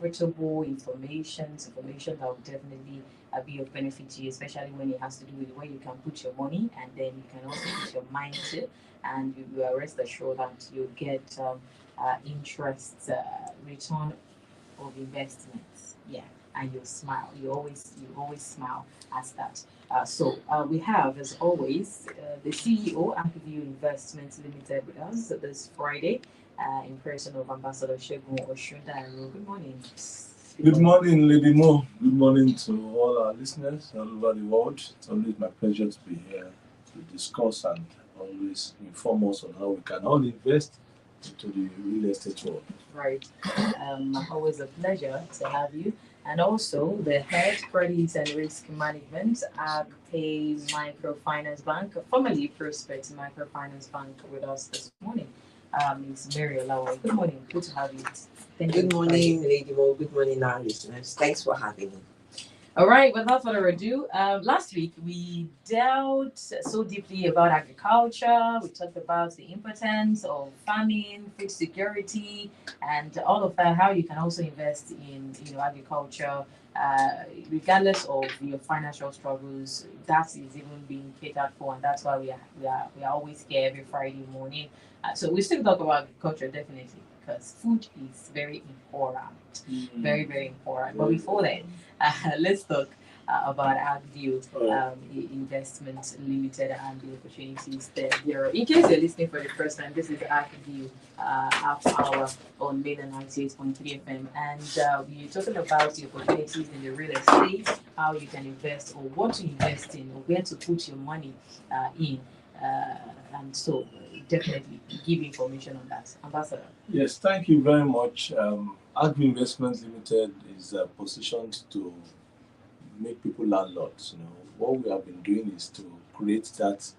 reputable information that will definitely be of benefit to you, especially when it has to do with where you can put your money and then you can also put your mind to, and you are rest assured that you'll get interest return of investments. Yeah, and you smile. You always smile at that. So we have, as always, the CEO ArcView Investments Limited with us this Friday, in person of Ambassador Shegun Oshundaro. Good morning. Good morning, Lady Mo. Good morning to all our listeners all over the world. It's always my pleasure to be here to discuss and always inform us on how we can all invest into the real estate world. Right. Always a pleasure to have you. And also the Head Credit and Risk Management at a Microfinance Bank, formerly Prospect Microfinance Bank, with us this morning. It's Mary Olawa. Good morning. Good to have you. Thank you. Good morning, Lady Mo. Good morning, our listeners. Thanks for having me. All right, without further ado, last week we dealt so deeply about agriculture. We talked about the importance of farming, food security, and all of that. How you can also invest in agriculture, regardless of your financial struggles. That is even being catered for, and that's why we are always here every Friday morning. So we still talk about agriculture definitely because food is very important, very very important. But before that. Let's talk about ArcView Investment Limited and the opportunities there. In case you're listening for the first time, this is ArcView half hour on Mainland 98.3FM, and we're talking about the opportunities in the real estate, how you can invest or what to invest in or where to put your money in. And so definitely give information on that. Ambassador. Yes, thank you very much. ArcView Investments Limited is positioned to make people landlords. What we have been doing is to create that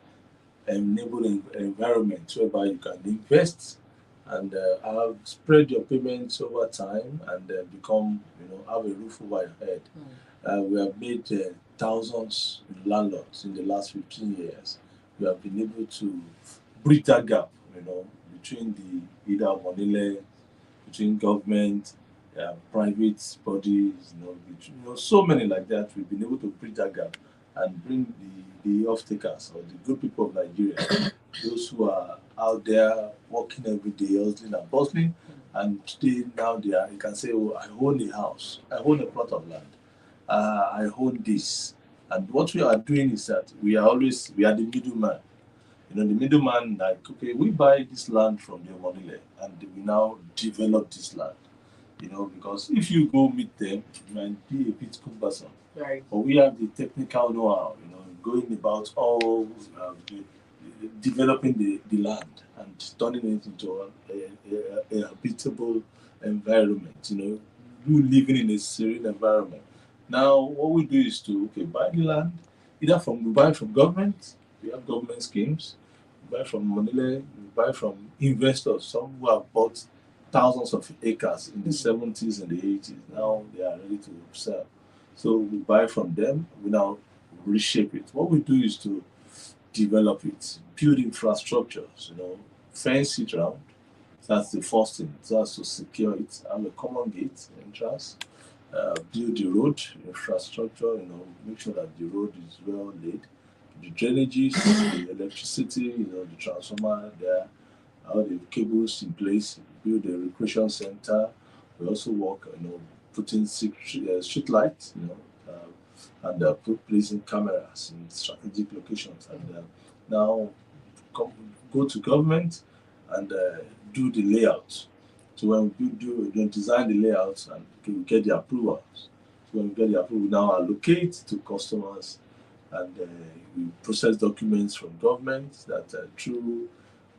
enabling environment whereby you can invest and spread your payments over time and become, have a roof over your head. We have made thousands landlords in the last 15 years. We have been able to bridge that gap, between the either money, between government, private bodies, so many like that. We've been able to bridge that gap and bring the off-takers or the good people of Nigeria, those who are out there working every day, hustling and bustling, and today now you can say, oh, I own a house, I own a plot of land, I own this. And what we are doing is that we are the middleman. The middleman, like, okay, we buy this land from the Omonile and we now develop this land. Because if you go meet them, it might be a bit cumbersome. Right. But we have the technical know-how, going about all developing the land and turning it into a habitable environment, you living in a serene environment. Now, what we do is to, buy the land, we buy from government, we have government schemes, we buy from Monile, we buy from investors, some who have bought thousands of acres in the 70s and the 80s. Now they are ready to sell. So we buy from them, we now reshape it. What we do is to develop it, build infrastructures, fence it around. That's the first thing. That's to secure it, have a common gate entrance, build the road infrastructure, make sure that the road is well laid. The drainages, the electricity, the transformer there, all the cables in place, build a recreation center. We also work, putting street lights, and placing cameras in strategic locations. And now go to government and do the layout. So when we design the layouts and we get the approvals. So when we get the approval, we now allocate to customers and we process documents from government that through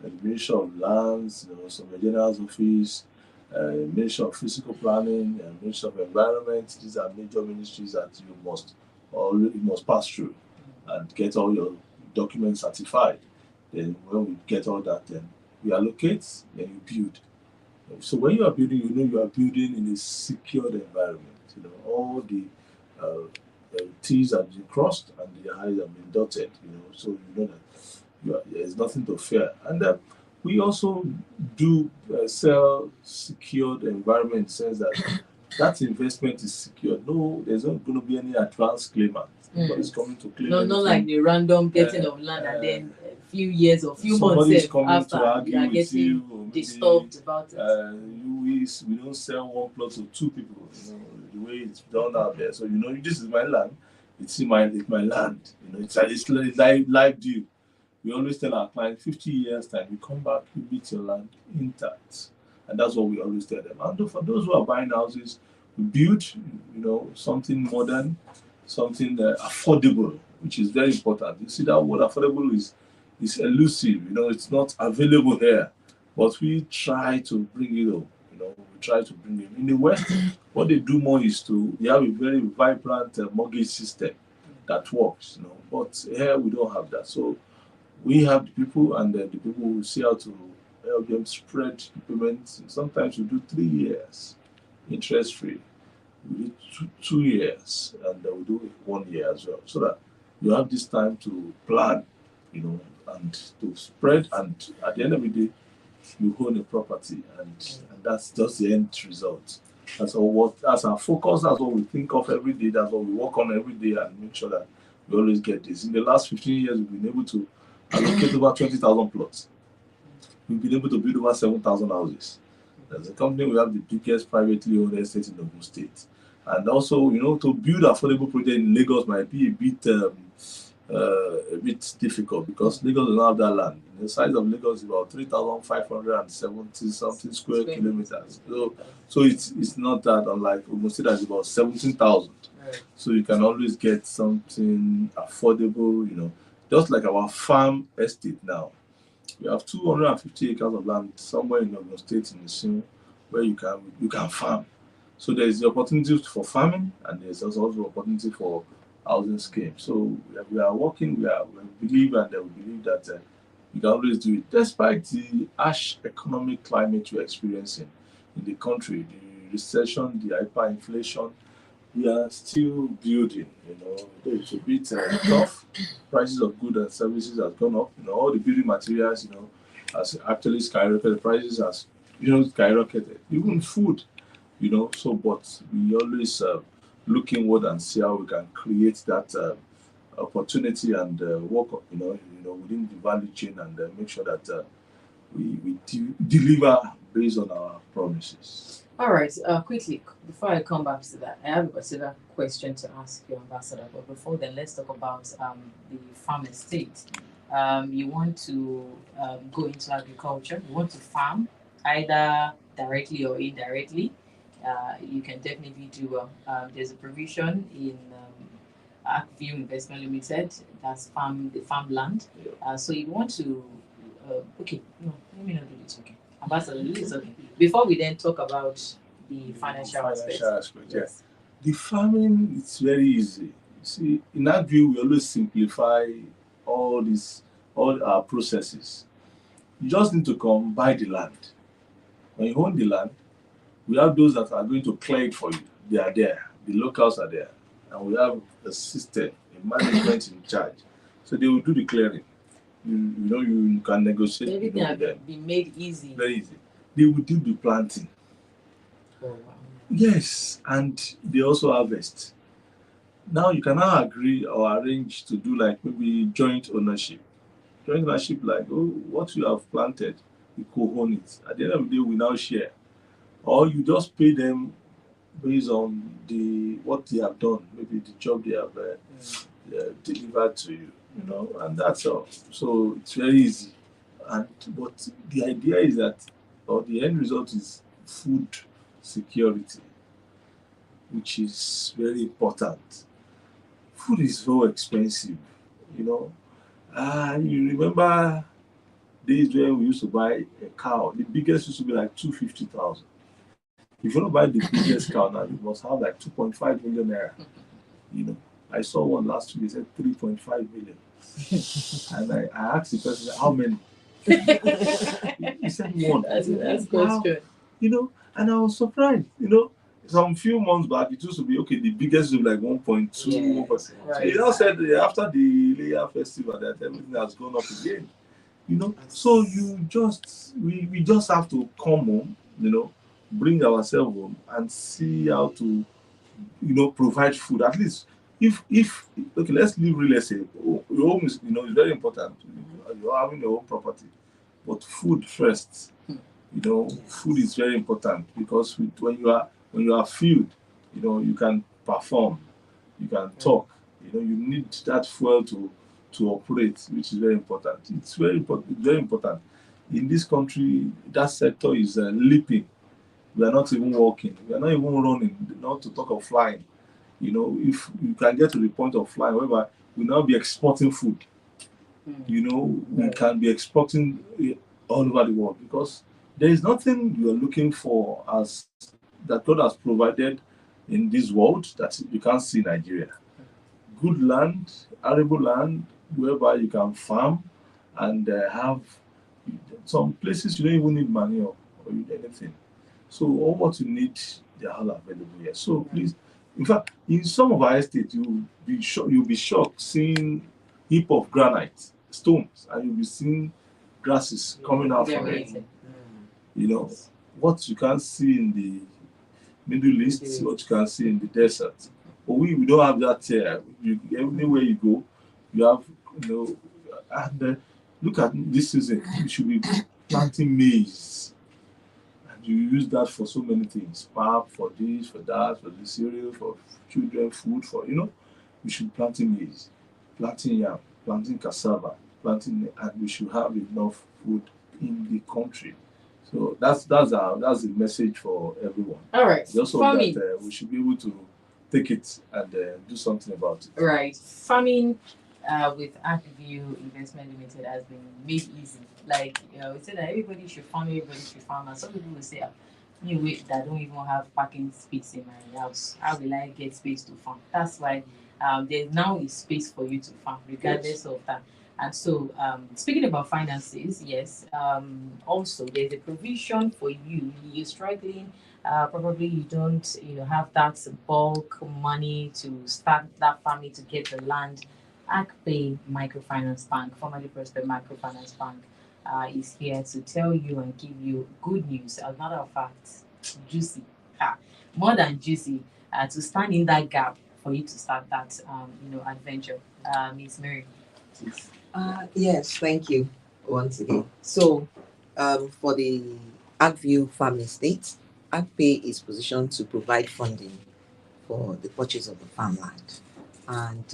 the Ministry of Lands, some General's Office, Ministry of Physical Planning, and Ministry of Environment. These are major ministries that you must pass through and get all your documents certified. Then when we get all that, then we allocate, then you build. So when you are building, you are building in a secured environment. All the T's have been crossed and the I's have been dotted. So you know that there's nothing to fear. And we also do sell secured environment in the sense that that investment is secure. No, there's not going to be any advance claimant. Nobody's coming to claim. No, not like the random getting of land and then a few years or few months somebody's coming after to argue with getting you, disturbed about it. We don't sell one plot to two people. You know the way it's done out there. So this is my land. It's my land. It's like life deal. We always tell our clients, 50 years time, you come back, you beat your land intact. And that's what we always tell them. And for those who are buying houses, we build, something modern, something affordable, which is very important. You see, that word affordable is elusive. It's not available here, but we try to bring it up. We try to bring it. In the West, what they do more is they have a very vibrant mortgage system that works. But here we don't have that. So we have the people, and the people will see how to help them spread the payments. Sometimes we do 3 years interest free. We do 2 years, and we do 1 year as well, so that you have this time to plan, and to spread. And at the end of the day, you own a property, and that's just the end result. That's our focus. That's what we think of every day. That's what we work on every day, and make sure that we always get this. In the last 15 years, we've been able to allocate over 20,000 plots. We've been able to build over 7,000 houses. As a company, we have the biggest privately owned estate in the whole state. And also, to build affordable project in Lagos might be a bit difficult, because Lagos does not have that land. The size of Lagos is about 3,570 something square kilometers. So it's not that unlike Ogun State, that's about 17,000. Right. So you can always get something affordable, just like our farm estate now. We have 250 acres of land somewhere in Ogun State in the Sim, where you can farm. So there's the opportunity for farming, and there's also opportunity for housing scheme. So we are working. We believe that we can always do it, despite the harsh economic climate we're experiencing in the country, the recession, the hyperinflation. We are still building. It's a bit tough. Prices of goods and services have gone up. All the building materials, has actually skyrocketed. Prices has, skyrocketed. Even food, So, but we always look inward and see how we can create that opportunity and work, within the value chain, and make sure that we deliver based on our promises. All right, quickly, before I come back to that, I have a particular question to ask you, Ambassador. But before then, let's talk about the farm estate. You want to go into agriculture, you want to farm, either directly or indirectly. You can definitely do there's a provision in ArcView Investment Limited, that's the farmland. So you want to, okay, no, let me not do this, okay. Ambassador, it's okay. Before we then talk about the financial aspect. Yes. The farming, it's very easy. You see, in ArcView, we always simplify all our processes. You just need to come buy the land. When you own the land, we have those that are going to clear it for you. They are there. The locals are there. And we have a system, a management in charge. So they will do the clearing. You can negotiate. Everything has been made easy. Very easy. They will do the planting. Oh, wow. Yes, and they also harvest. Now you can now agree or arrange to do like maybe joint ownership. Joint ownership, like, what you have planted, we co-own it. At the end of the day, we now share. Or you just pay them based on what they have done, maybe the job they have delivered to you. And that's all. So it's very easy. But the idea is that, or the end result is food security, which is very important. Food is so expensive, You remember days when we used to buy a cow. The biggest used to be like 250,000. If you don't buy the biggest cow now, you must have like 2.5 million naira. I saw one last week, it said 3.5 million. And I asked the person, how many? He said one. That's a nice question. And I was surprised. Some few months back, it used to be, okay, the biggest was like 1.2. Yes, right. So said after the Layer Festival that everything has gone up again. So we just have to come home, bring ourselves home and see how to, provide food. At least, if okay, let's leave real estate. Your home is, is very important. You're having your own property, but food first. Food is very important because when you are filled, you can perform, you can talk. You need that fuel to operate, which is very important. It's very important. Very important. In this country, that sector is leaping. We are not even walking. We are not even running. Not to talk of flying. If you can get to the point of flying, whereby we now be exporting food. We can be exporting all over the world because there is nothing you are looking for as that God has provided in this world that you can't see in Nigeria. Good land, arable land, whereby you can farm and have some places you don't even need manure or anything. So all what you need, they are all available here. So please, in fact, in some of our estates, you'll be shocked seeing heap of granite stones, and you'll be seeing grasses coming out from it. What you can't see in the Middle East, what you can see in the desert. But we don't have that here. Everywhere you go, you have, and look at this season. You should be planting maize. And you use that for so many things. Pap, for this, for that, for the cereal, for children, food, you should be planting maize, planting yam, planting cassava, and we should have enough food in the country. So that's the message for everyone. All right. Just so that we should be able to take it and do something about it. Right. Farming with ArcView Investment Limited has been made easy. Like, we said that everybody should farm, and some people will say, wait, that don't even have parking space in my house. How will I get space to farm? That's why there now is space for you to farm, regardless of that. And so, speaking about finances, yes, also there's a provision for you. You're struggling, probably you don't, have that bulk money to start that family to get the land. ArcPay Microfinance Bank, formerly Prosper Microfinance Bank, is here to tell you and give you good news. As a matter of fact, juicy, more than juicy, to stand in that gap for you to start that, adventure. Miss Mary, please. Yes, thank you once again. So, for the ArcView Farm Estate, ArcPay is positioned to provide funding for the purchase of the farmland, and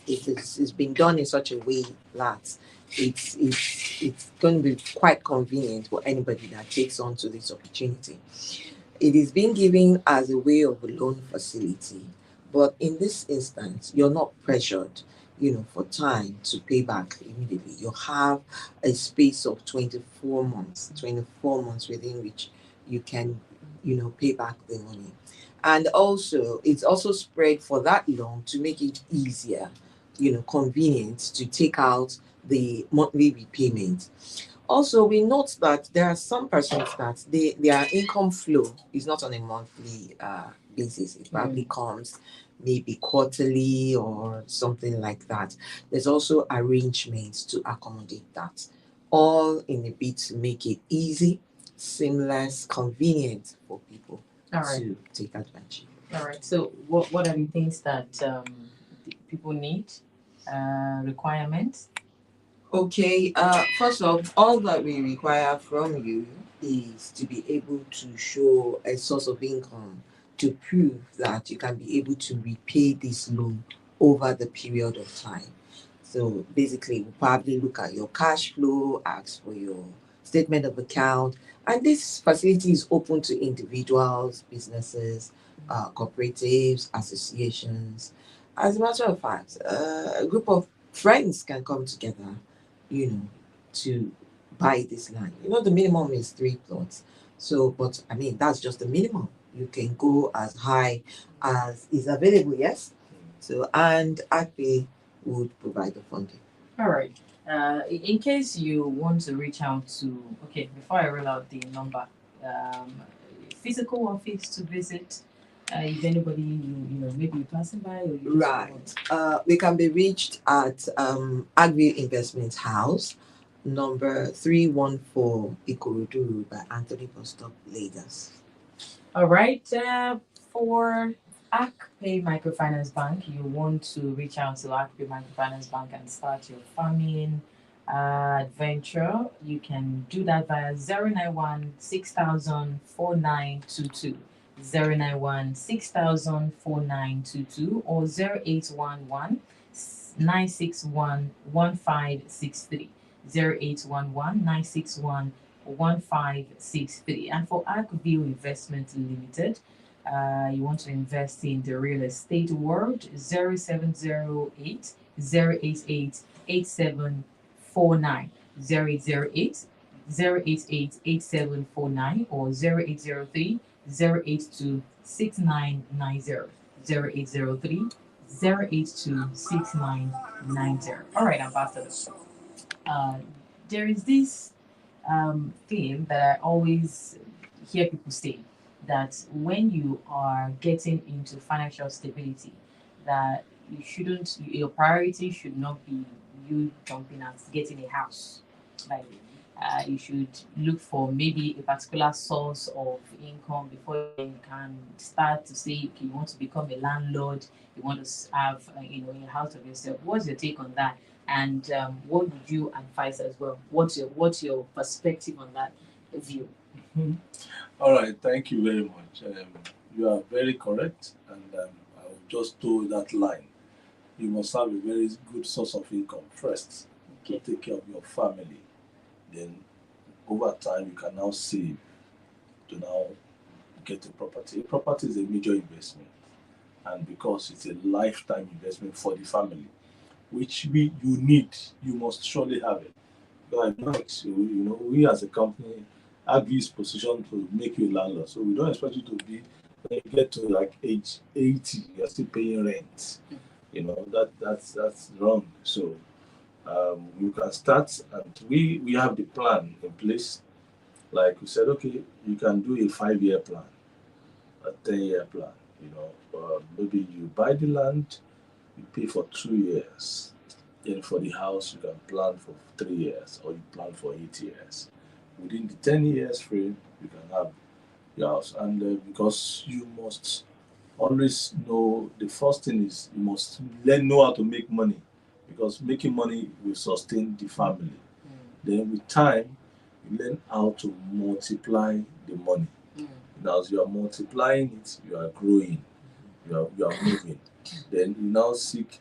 it's been done in such a way that it's going to be quite convenient for anybody that takes on to this opportunity. It is being given as a way of a loan facility, but in this instance, you're not pressured, for time to pay back immediately. You have a space of 24 months within which you can, pay back the money. And also, it's also spread for that long to make it easier, convenient to take out the monthly repayment. Also, we note that there are some persons that their income flow is not on a monthly basis. It probably comes maybe quarterly or something like that. There's also arrangements to accommodate that, all in a bit to make it easy, seamless, convenient for people to take advantage. All right. So, what are the things that people need? Requirements? Okay. First off, all that we require from you is to be able to show a source of income to prove that you can be able to repay this loan over the period of time. So basically, we'll probably look at your cash flow, ask for your statement of account, and this facility is open to individuals, businesses, cooperatives, associations. As a matter of fact, a group of friends can come together, to buy this land. The minimum is 3 plots. So, but I mean, that's just the minimum. You can go as high as is available, yes? So, and ArcPay would provide the funding. All right. In case you want to reach out to, before I roll out the number, physical office to visit, if anybody, maybe you're passing by or you Right. We can be reached at ArcView Investment House, number 314 Ikorodu Road by Anthony Bus Stop, Lagos. All right. For ArcPay Microfinance Bank, you want to reach out to ArcPay Microfinance Bank and start your farming adventure. You can do that via 091 6000 4922, 091 6000 4922, or 0811 961 1563, 0811 961 1563. And for ArcView Investment Limited, you want to invest in the real estate world, 0708 088 8749, 0808 088 8749, or 0803 082 6990, 0803 082 6990. All right, Ambassador. Uh, there is this thing that I always hear people say, that when you are getting into financial stability, that you shouldn't, your priority should not be you jumping at getting a house. Like, you should look for maybe a particular source of income before you can start to say, okay, you want to become a landlord, you want to have, a house of yourself. What's your take on that? And what would you advise as well? What's your perspective on that view? Mhm. All right, thank you very much. You are very correct, and I will just do that line. You must have a very good source of income first to Okay. take care of your family. Then, over time, you can now save to now get a property. A property is a major investment, and because it's a lifetime investment for the family, which you need, you must surely have it. But I don't expect we as a company have this position to make you a landlord. So we don't expect you to be, when you get to like age 80, you're still paying rent. That's wrong. So you can start, and we have the plan in place. Like we said, okay, you can do a 5-year plan, a 10-year plan. Maybe you buy the land, you pay for 2 years. Then for the house, you can plan for 3 years, or you plan for 8 years. Within the 10 years frame, you can have your house. And because you must always know, the first thing is you must know how to make money, because making money will sustain the family. Then with time, you learn how to multiply the money. Now, as you are multiplying it, you are growing, you are moving. Then you now seek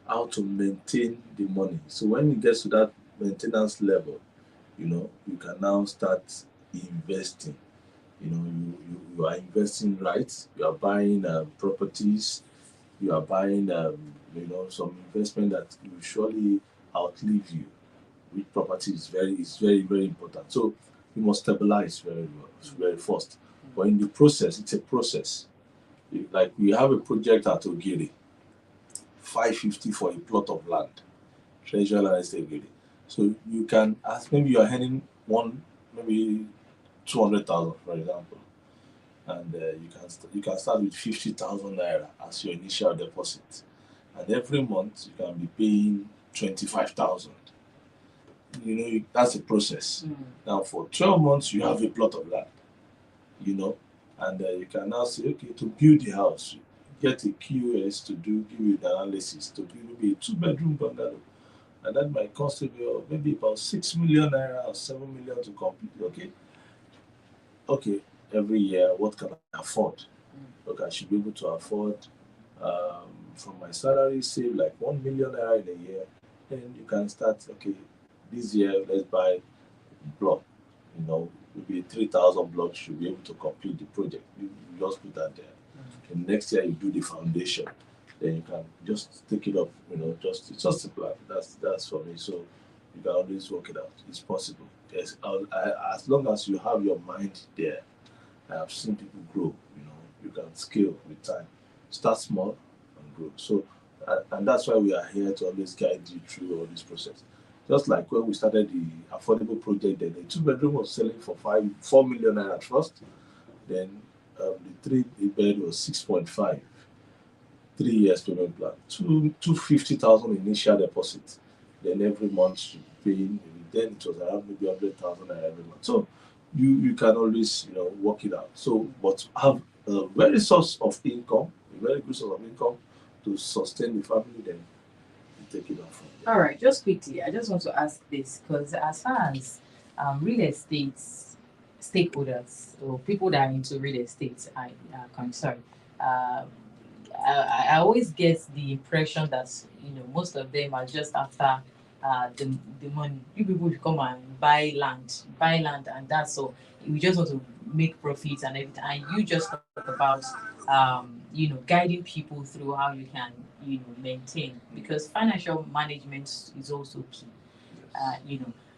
how to maintain the money. So when it gets to that maintenance level, you can now start investing. You are investing right. You are buying properties. You are buying some investment that will surely outlive you. Which property is very very important. So you must stabilize very well, very first. But in the process, it's a process. Like we have a project at Ogiri, 550 for a plot of land, treasure land estate Ogiri. So you can ask, maybe you are earning maybe 200,000, for example, and you can start with 50,000 naira as your initial deposit, and every month you can be paying 25,000. That's a process. Now for 12 months you have a plot of land, and you can now say, okay, to build the house, get a QS to give you the analysis to build maybe a 2-bedroom bungalow, and that might cost you maybe about 6 million naira or 7 million to complete. Okay, every year, what can I afford? Okay, I should be able to afford, from my salary, save like 1 million naira in a year. Then you can start, okay, this year, let's buy block. Maybe 3,000 blocks should be able to complete the project. You just put that there. And next year, you do the foundation. Then you can just take it up, it's just a plan. That's for me. So you can always work it out. It's possible. Yes, as long as you have your mind there. I have seen people grow. You can scale with time. Start small and grow. So, and that's why we are here to always guide you through all this process. Just like when we started the affordable project, then the 2-bedroom was selling for 4 million naira at first. Then the 3-bed was 6.5. 3 years payment plan, 250,000 initial deposit. Then every month you pay. Then it was around maybe 100,000 naira every month. So you can always work it out. So, but have a very source of income, a very good source of income to sustain the family, then you take it off from there. All right, just quickly, I just want to ask this because as far as real estate stakeholders or people that are into real estate are concerned, uh, I always get the impression that most of them are just after the money. You people should come and buy land, and that's all. We just want to make profits and everything. And you just talk about guiding people through how you can maintain, because financial management is also key.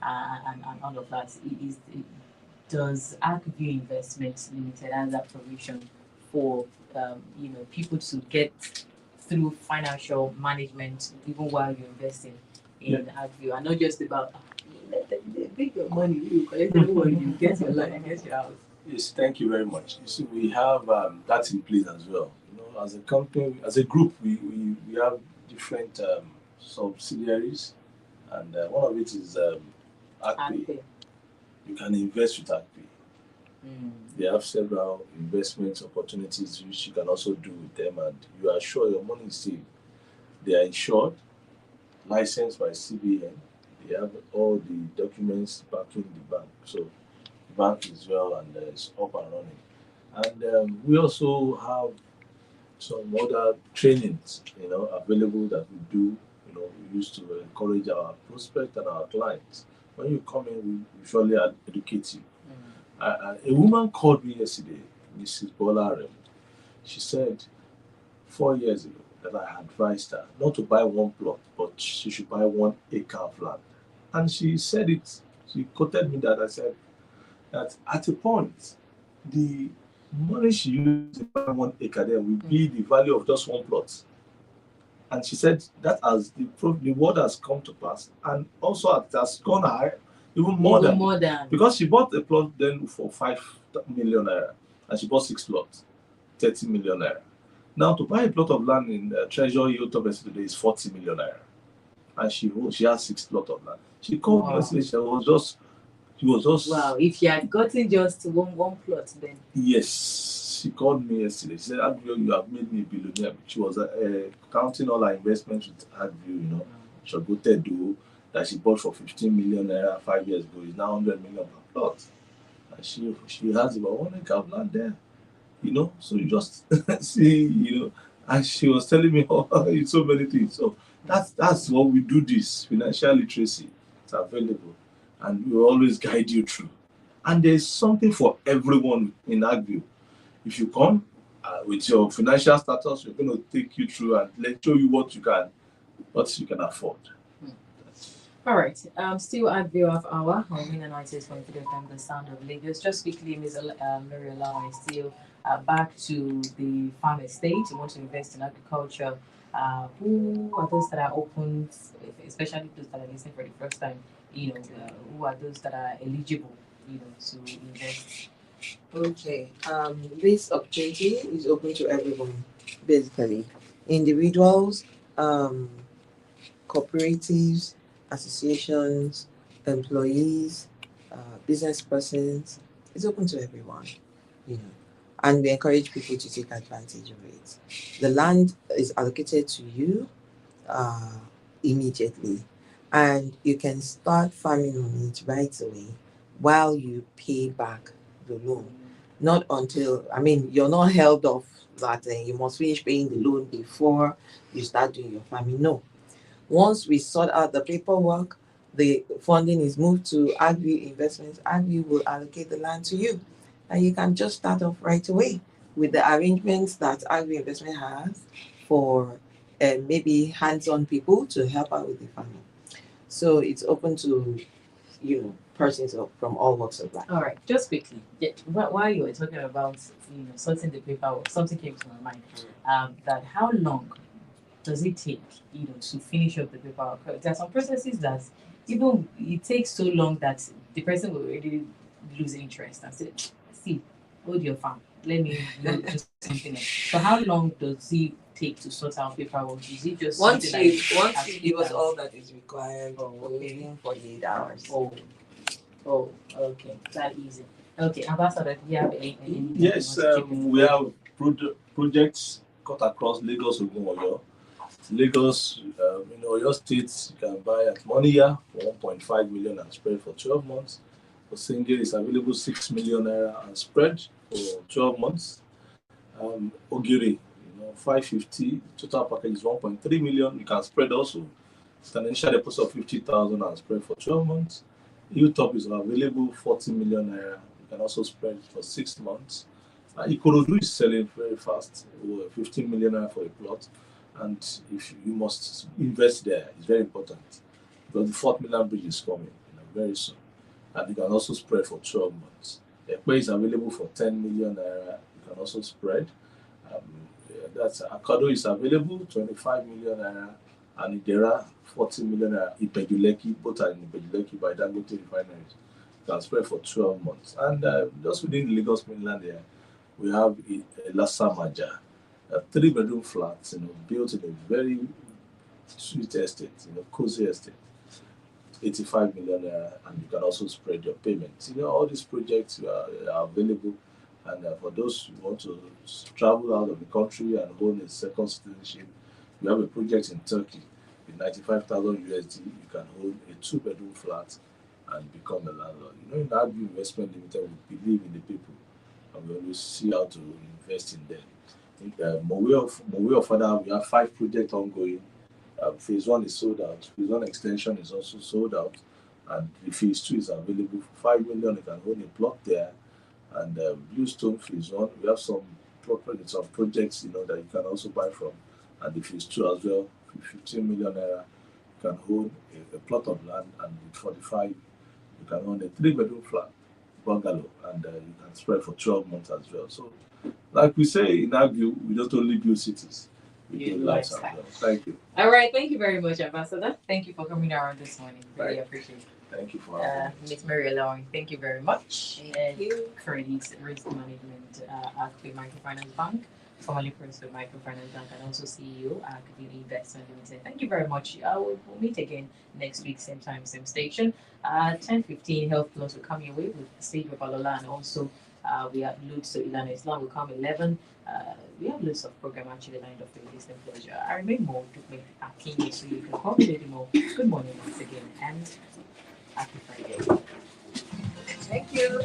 And all of that does ArcView Investments Limited has that provision for people to get through financial management even while you're investing in ArcView, and not just about take your money, you collect your money, you get your land, you get your house. Yes, thank you very much. You see, we have that in place as well. As a company, as a group, we have different subsidiaries, and one of it is ArcPay. You can invest with ArcPay. They have several investment opportunities which you can also do with them, and you are sure your money is safe. They are insured, licensed by CBN. They have all the documents backing the bank. So the bank is well and it's up and running. And we also have some other trainings, available that we do. We used to encourage our prospects and our clients. When you come in, we usually educate you. A woman called me yesterday, Mrs. Bolarem. She said 4 years ago that I advised her not to buy one plot, but she should buy 1 acre of land. And she said it, she quoted me that I said that at a point, the money she used to buy 1 acre then will be the value of just one plot. And she said that as the word has come to pass, and also it has gone high, even more than because she bought a plot then for 5 million naira, and she bought 6 plots, 30 million naira. Now to buy a plot of land in Treasure Hill Top today is 40 million naira, and she has 6 plots of land. She called me yesterday. She was just wow. If she had gotten just one plot, then yes. She called me yesterday. She said, "ArcView, you have made me a billionaire." She was counting all her investments with ArcView. Shogotedo that she bought for 15 million naira 5 years ago is now 100 million per plot. And she has about 1 acre of land there. So you just see, and she was telling me so many things. So that's what we do, this financial literacy. It's available, and we always guide you through. And there's something for everyone in ArcView. If you come with your financial status, we're going to take you through and show you what you can afford. All right. Still at View of Hour on Mainland 98.3FM, the sound of Lagos. Just quickly, Ms. Mary Olawa is still back to the farm estate. You want to invest in agriculture. Who are those that are open, especially those that are listening for the first time? Who are those that are eligible, to invest? Okay. This opportunity is open to everyone, basically. Individuals, cooperatives, associations, employees, business persons. It's open to everyone, and we encourage people to take advantage of it. The land is allocated to you immediately, and you can start farming on it right away while you pay back the loan. Not until, you're not held off that you must finish paying the loan before you start doing your farming. No. Once we sort out the paperwork, the funding is moved to ArcView Investments. ArcView will allocate the land to you, and you can just start off right away with the arrangements that ArcView Investment has for maybe hands-on people to help out with the farming. So it's open to persons from all walks of life. All right, just quickly, while you were talking about sorting the paperwork, something came to my mind. That how long does it take to finish up the paperwork? There are some processes that even it takes so long that the person will already lose interest and say, "See, hold your farm. Let me do something else." So how long does it take to sort out paperwork? Is it just once you give us all that is required, within 48 hours? Oh, okay, that easy. Okay, Ambassador, do you have any Yes, we have projects cut across Lagos, Ogun, Oyo. Lagos, in Oyo State, you can buy at Moniya for 1.5 million and spread for 12 months. For single, is available 6 million naira and spread for 12 months. Ogiri, 550, total package is 1.3 million. You can spread also. It's an initial deposit of 50,000 and spread for 12 months. Hilltop is available 40 million naira. You can also spread for 6 months. Ikorodu is selling very fast, 15 million naira for a plot. And if you must invest there, it's very important because the 4th Mainland Bridge is coming very soon. And you can also spread for 12 months. Ekpe is available for 10 million naira. You can also spread. That's Akado is available 25 million naira, and Idera 40 million naira. Ipejuleki, both are in Ipejuleki by Dangote refineries. You can spread for 12 months. And just within the Lagos mainland here, we have Lassa Maja, a 3-bedroom flat, built in a very sweet estate, cozy estate. 85 million naira, and you can also spread your payments. All these projects are available, and for those who want to travel out of the country and own a second citizenship, we have a project in Turkey with 95,000 USD. You can own a 2-bedroom flat and become a landlord. In ArcView Investment Limited, we believe in the people, and we always see how to invest in them. In Mowe of Father, we have 5 projects ongoing. Phase 1 is sold out. Phase 1 extension is also sold out, and the phase 2 is available for 5 million. You can own a plot there. And Bluestone phase 1, we have some properties of projects that you can also buy from, and the phase 2 as well, 15 million naira. You can own a plot of land, and with 45, you can own a 3-bedroom flat bungalow, and you can spread for 12 months as well. So, like we say in ArcView, we don't only build cities. You lifestyle. Well. Thank you. All right, thank you very much, Ambassador. Thank you for coming around this morning. Really appreciate it. Thank you for having me. Ms. Mary Allowing, thank you very much. Thank you. Credits Risk Management ArcView Microfinance Bank, formerly Principal Microfinance Bank, and also CEO ArcView Investment Limited. Thank you very much. We'll meet again next week, same time, same station. 10:15 Health Plus will come your way with Stage Balola, and also we have loads. So Ilana Islam will come 11. We have lots of program actually lined up for your listening pleasure. I remain more to make Akinyi, so you can call me Lady Mo. Good morning once again, and happy Friday. Thank you.